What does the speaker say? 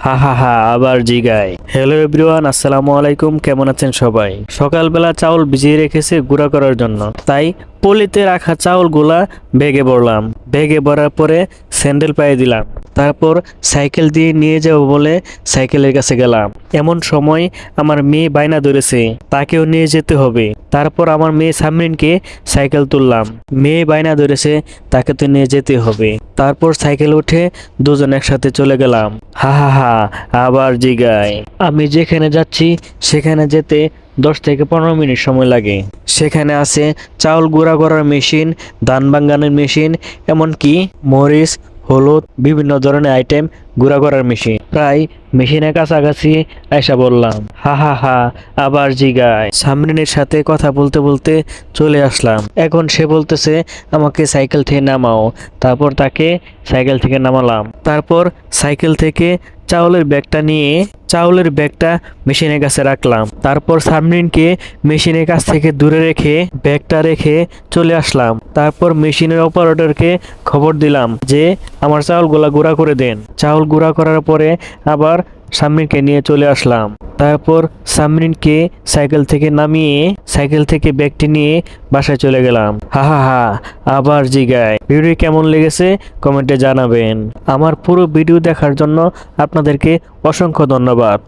হা হা হা আবার জিগায়। Hello everyone, আসসালামু আলাইকুম। কেমন আছেন সবাই? সকালবেলা চাউল ভিজিয়ে রেখেছে গুঁড়া করার জন্য, তাই পলিতে রাখা চাউলগুলা ব্যাগে ভরলাম। ব্যাগে ভরার পরে স্যান্ডেল পায়ে দিলাম। তারপর সাইকেল দিয়ে নিয়ে যাব বলে সাইকেলের কাছে গেলাম। এমন সময় আমার মেয়ে বায়না ধরেছে, তাকেও নিয়ে যেতে হবে। তারপর আমার মেয়ে সামরিনকে সাইকেল তুললাম। মেয়ে বায়না ধরেছে, তাকে তো নিয়ে যেতে হবে। তারপর সাইকেল উঠে দুজন একসাথে চলে গেলাম। হা হা হা আবার জিগায়। আমি যেখানে যাচ্ছি সেখানে যেতে 10 থেকে 15 মিনিট সময় লাগে। সেখানে আছে চাউল গুঁড়া করার মেশিন, ধান ভাঙানোর মেশিন, এমনকি মরিচ, হলুদ, বিভিন্ন ধরনের আইটেম গুঁড়া করার মেশিন। প্রায় মেশিনের কাছাকাছি আয়সা বললাম। হা হা হা আবার জিগায়। সামরিনের সাথে কথা বলতে বলতে চলে আসলাম। এখন সে বলতেছে আমাকে সাইকেল থেকে নামাও। তারপর তাকে সাইকেল থেকে নামালাম। তারপর সাইকেল থেকে চাউলের ব্যাগটা মেশিনের কাছে রাখলাম। তারপর সামরিনকে মেশিনের কাছ থেকে দূরে রেখে ব্যাগটা রেখে চলে আসলাম। তারপর মেশিনের অপারেটরকে খবর দিলাম যে আমার চাউলগুলা গুঁড়া করে দেন। চাউল গুঁড়া করার পরে আবার সামরিনকে নিয়ে চলে আসলাম। তারপর সামরিনকে সাইকেল থেকে নামিয়ে সাইকেল থেকে ব্যাগটি নিয়ে বাসায় চলে গেলাম। হা হা হা আবার জিগায়। ভিডিও কেমন লেগেছে কমেন্টে জানাবেন। আমার পুরো ভিডিও দেখার জন্য আপনাদেরকে অসংখ্য ধন্যবাদ।